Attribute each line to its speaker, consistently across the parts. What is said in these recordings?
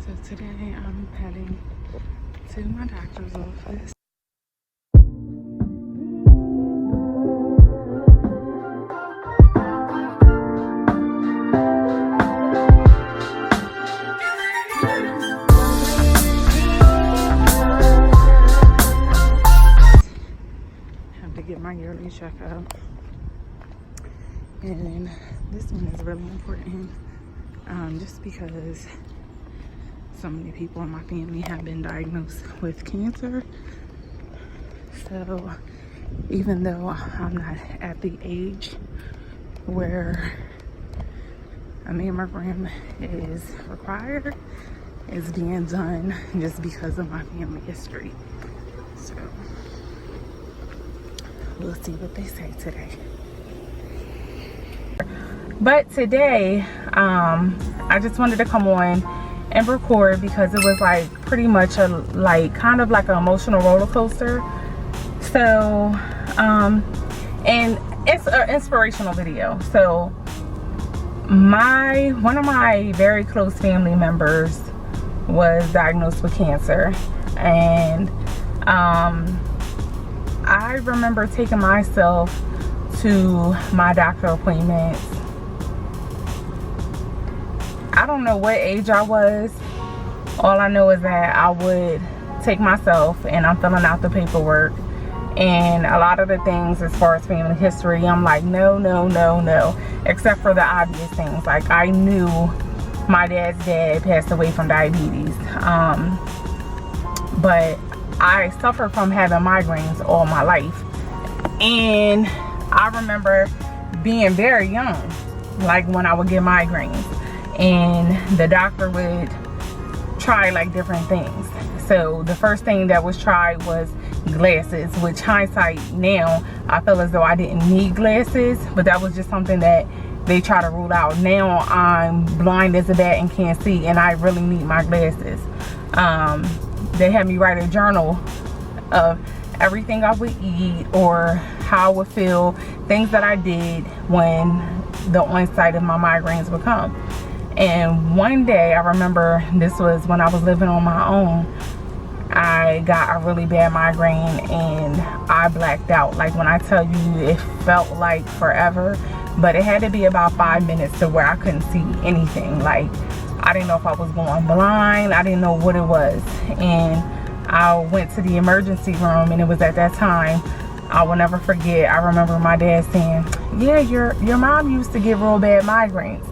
Speaker 1: So today I'm heading to my doctor's office. Have to get my yearly checkup. And this one is really important just because so many people in my family have been diagnosed with cancer. So even though I'm not at the age where a mammogram is required, it's being done just because of my family history. So we'll see what they say today. But today, I just wanted to come on and record because it was like pretty much a kind of like an emotional roller coaster. So and it's an inspirational video. So one of my very close family members was diagnosed with cancer, and I remember taking myself to my doctor appointments. I don't know what age I was. All I know is that I would take myself and I'm filling out the paperwork, and a lot of the things as far as family history, I'm like, no, except for the obvious things. Like, I knew my dad's dad passed away from diabetes, but I suffered from having migraines all my life. And I remember being very young, like when I would get migraines, and the doctor would try like different things. So the first thing that was tried was glasses, which hindsight now, I feel as though I didn't need glasses, but that was just something that they try to rule out. Now I'm blind as a bat and can't see, and I really need my glasses. They had me write a journal of everything I would eat or how I would feel, things that I did when the onset of my migraines would come. And one day, I remember, this was when I was living on my own, I got a really bad migraine and I blacked out. Like, when I tell you, it felt like forever, but it had to be about 5 minutes to where I couldn't see anything. Like, I didn't know if I was going blind. I didn't know what it was. And I went to the emergency room, and it was at that time, I will never forget, I remember my dad saying, yeah, your mom used to get real bad migraines.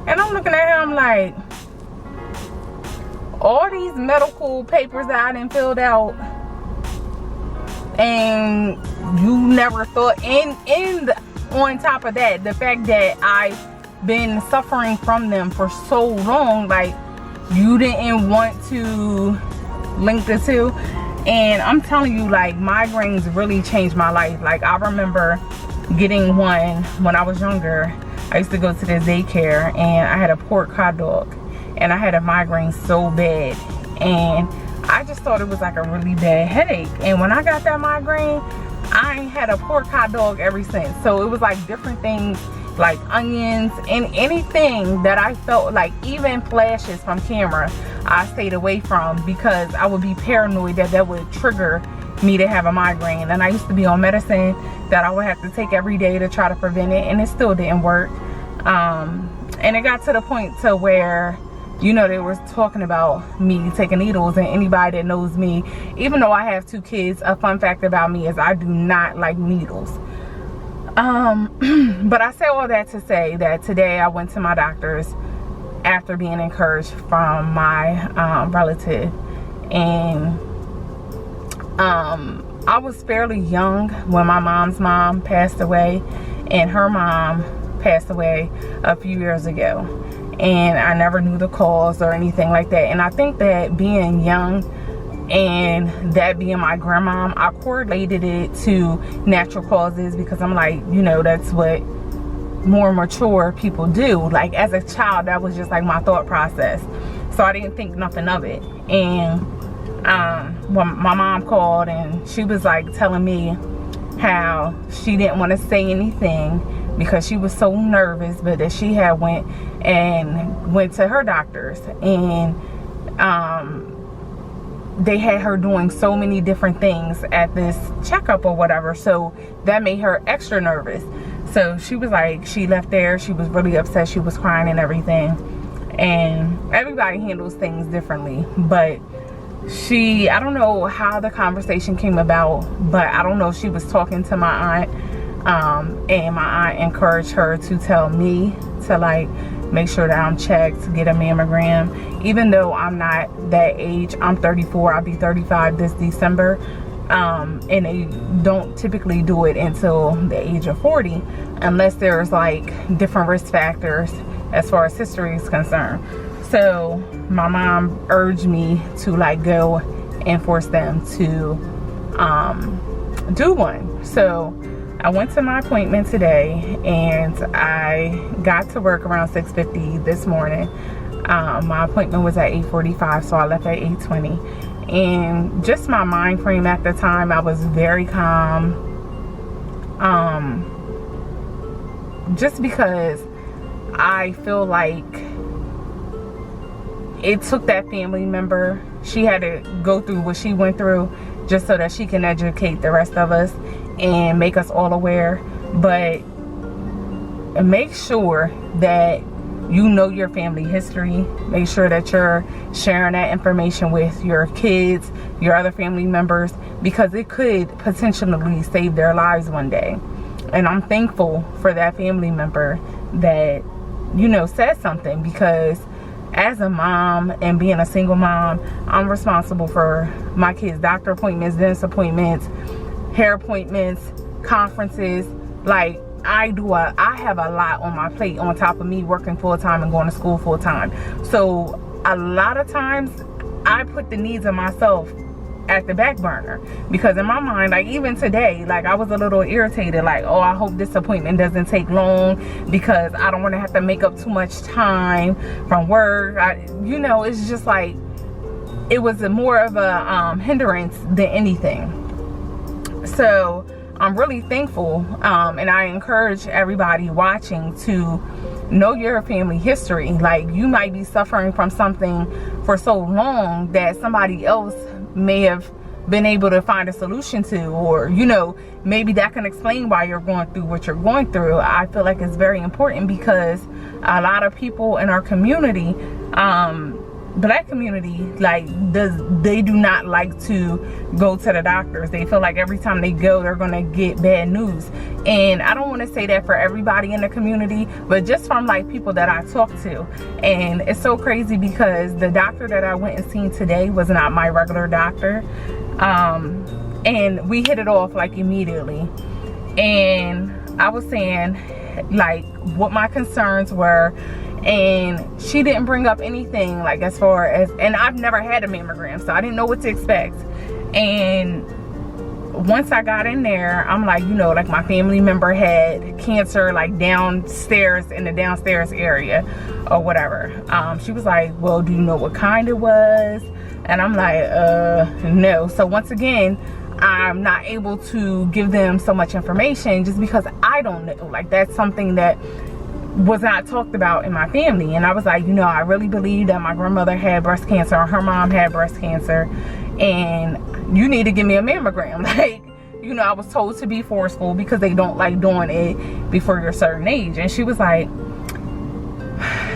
Speaker 1: And I'm looking at him like, all these medical papers that I done filled out, and you never thought, on top of that, the fact that I've been suffering from them for so long, like, you didn't want to link the two. And I'm telling you, like, migraines really changed my life. Like, I remember getting one when I was younger. I used to go to the daycare, and I had a pork hot dog, and I had a migraine so bad, and I just thought it was like a really bad headache. And when I got that migraine, I ain't had a pork hot dog ever since. So it was like different things, like onions and anything that I felt like, even flashes from camera, I stayed away from, because I would be paranoid that would trigger me to have a migraine. And I used to be on medicine that I would have to take every day to try to prevent it, and it still didn't work. And it got to the point to where, you know, they were talking about me taking needles, and anybody that knows me, even though I have 2 kids, a fun fact about me is I do not like needles. But I say all that to say that today I went to my doctor's after being encouraged from my relative, and I was fairly young when my mom's mom passed away, and her mom passed away a few years ago, and I never knew the cause or anything like that. And I think that being young and that being my grandmom, I correlated it to natural causes, because I'm like, you know, that's what more mature people do. Like, as a child, that was just like my thought process, so I didn't think nothing of it. And when my mom called, and she was like telling me how she didn't want to say anything because she was so nervous, but that she had went to her doctors, and they had her doing so many different things at this checkup or whatever, so that made her extra nervous. So she was like, she left there, she was really upset, she was crying and everything. And everybody handles things differently, but I don't know how the conversation came about, but I don't know, she was talking to my aunt, and my aunt encouraged her to tell me to like make sure that I'm checked, get a mammogram, even though I'm not that age. I'm 34, I'll be 35 this December, and they don't typically do it until the age of 40 unless there's like different risk factors as far as history is concerned. So my mom urged me to like go and force them to do one. So I went to my appointment today, and I got to work around 6:50 this morning. My appointment was at 8:45, so I left at 8:20. And just my mind frame at the time, I was very calm. Just because I feel like it took that family member, she had to go through what she went through just so that she can educate the rest of us and make us all aware. But make sure that you know your family history. Make sure that you're sharing that information with your kids, your other family members, because it could potentially save their lives one day. And I'm thankful for that family member that, you know, said something, because as a mom and being a single mom, I'm responsible for my kids' doctor appointments, dentist appointments, hair appointments, conferences. Like, I have a lot on my plate on top of me working full-time and going to school full-time. So a lot of times I put the needs of myself at the back burner, because in my mind, like even today, like I was a little irritated, like, oh, I hope this appointment doesn't take long because I don't want to have to make up too much time from work. You know, it's just like, it was more of a hindrance than anything. So I'm really thankful, and I encourage everybody watching to know your family history. Like, you might be suffering from something for so long that somebody else may have been able to find a solution to, or, you know, maybe that can explain why you're going through what you're going through. I feel like it's very important, because a lot of people in our community, black community, like, they do not like to go to the doctors. They feel like every time they go, they're gonna get bad news. And I don't want to say that for everybody in the community, but just from like people that I talk to. And it's so crazy, because the doctor that I went and seen today was not my regular doctor, and we hit it off like immediately. And I was saying like what my concerns were, and she didn't bring up anything like as far as, and I've never had a mammogram, so I didn't know what to expect. And once I got in there, I'm like, you know, like my family member had cancer like downstairs in the downstairs area or whatever. She was like, well, do you know what kind it was? And I'm like, no. So once again, I'm not able to give them so much information just because I don't know. Like, that's something that was not talked about in my family. And I was like, you know, I really believe that my grandmother had breast cancer, or her mom had breast cancer, and you need to give me a mammogram. Like, you know, I was told to be forceful because they don't like doing it before you're a certain age. And she was like,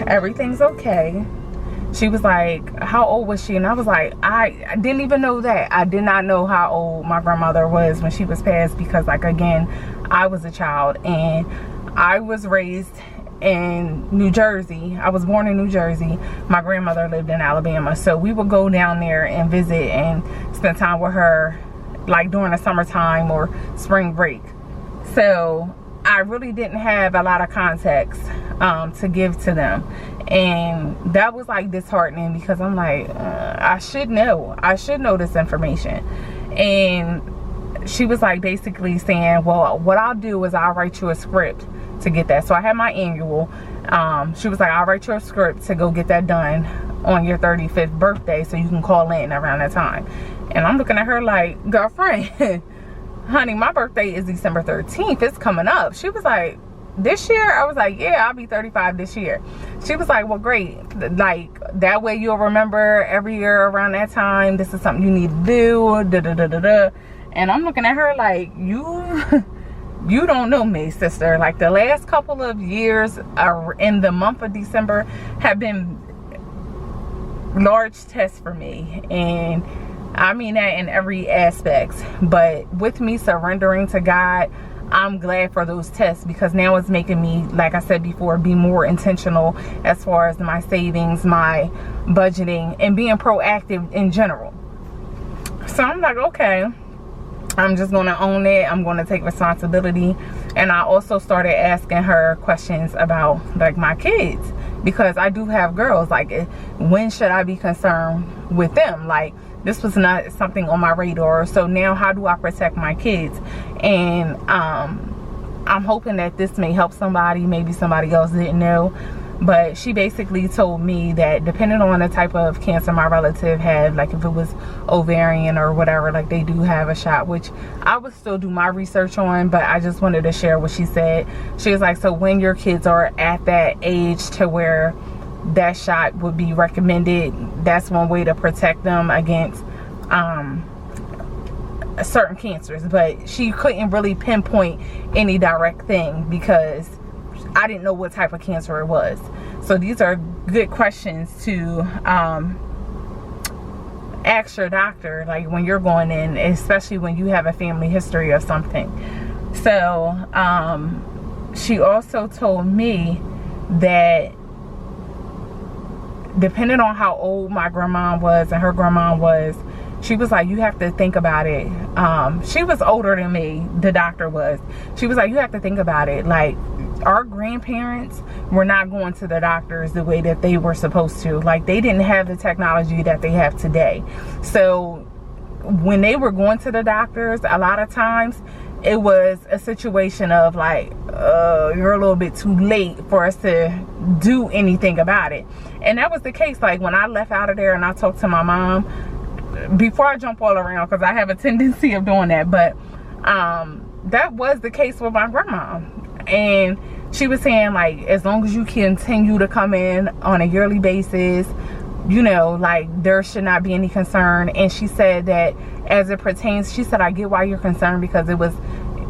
Speaker 1: everything's okay. She was like, how old was she? And I was like, I didn't even know that. I did not know how old my grandmother was when she was passed, because, like, again, I was a child and I was raised in New Jersey. I was born in New Jersey. My grandmother lived in Alabama. So we would go down there and visit and spend time with her, like during the summertime or spring break. So I really didn't have a lot of context to give to them. And that was like disheartening, because I'm like, I should know this information. And she was like basically saying, well, what I'll do is I'll write you a script to get that. So I had my annual. She was like, I'll write you a script to go get that done on your 35th birthday, so you can call in around that time. And I'm looking at her like, girlfriend, honey, my birthday is December 13th. It's coming up. She was like, this year? I was like, yeah, I'll be 35 this year. She was like, well, great. Like, that way you'll remember every year around that time, this is something you need to do, da da da da da. And I'm looking at her like, you don't know me, sister. Like, the last couple of years in the month of December have been large tests for me, and I mean that in every aspect. But with me surrendering to God, I'm glad for those tests, because now it's making me, like I said before, be more intentional as far as my savings, my budgeting, and being proactive in general. So I'm like, okay, I'm just going to own it. I'm going to take responsibility. And I also started asking her questions about, like, my kids, because I do have girls. Like, when should I be concerned with them? Like, this was not something on my radar. So now, how do I protect my kids? And I'm hoping that this may help somebody. Maybe somebody else didn't know. But she basically told me that depending on the type of cancer my relative had, like if it was ovarian or whatever, like they do have a shot, which I would still do my research on, but I just wanted to share what she said. She was like, so when your kids are at that age to where that shot would be recommended, that's one way to protect them against certain cancers. But she couldn't really pinpoint any direct thing because I didn't know what type of cancer it was. So these are good questions to ask your doctor, like when you're going in, especially when you have a family history of something. So she also told me that depending on how old my grandma was and her grandma was, she was like, you have to think about it. She was older than me, the doctor was. She was like, you have to think about it. Like, our grandparents were not going to the doctors the way that they were supposed to. Like, they didn't have the technology that they have today. So when they were going to the doctors, a lot of times it was a situation of like, you're a little bit too late for us to do anything about it. And that was the case. Like, when I left out of there and I talked to my mom, before I jump all around, because I have a tendency of doing that, but that was the case with my grandma. And she was saying, like, as long as you continue to come in on a yearly basis, you know, like, there should not be any concern. And she said that as it pertains, she said, I get why you're concerned because it was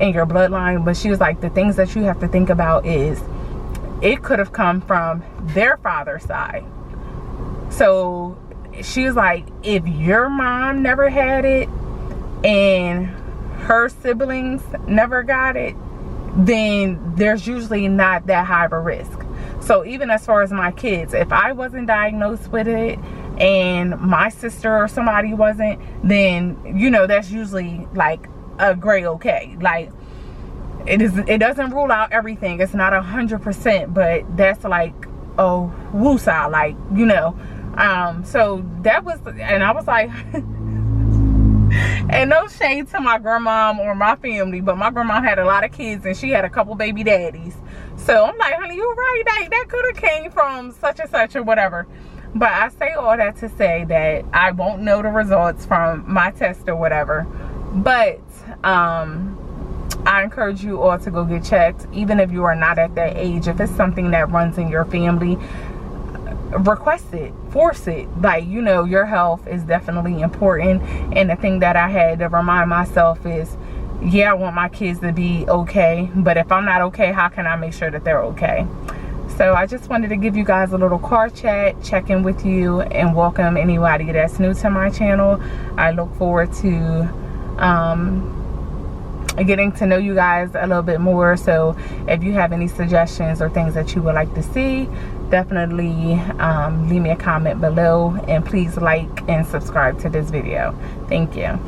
Speaker 1: in your bloodline, but she was like, the things that you have to think about is it could have come from their father's side. So she was like, if your mom never had it and her siblings never got it, then there's usually not that high of a risk. So even as far as my kids, if I wasn't diagnosed with it and my sister or somebody wasn't, then, you know, that's usually like a gray okay. Like, it doesn't rule out everything. It's not 100%, but that's like a woosah, like, you know. So that was, and I was like, and no shade to my grandma or my family, but my grandma had a lot of kids and she had a couple baby daddies. So I'm like, honey, you're right, that could have came from such and such or whatever. But I say all that to say that I won't know the results from my test or whatever. But I encourage you all to go get checked, even if you are not at that age. If it's something that runs in your family, request it, force it. Like, you know, your health is definitely important. And the thing that I had to remind myself is, yeah, I want my kids to be okay, but if I'm not okay, how can I make sure that they're okay? So I just wanted to give you guys a little car chat, check in with you, and welcome anybody that's new to my channel. I look forward to getting to know you guys a little bit more. So if you have any suggestions or things that you would like to see, definitely leave me a comment below, and please like and subscribe to this video. Thank you.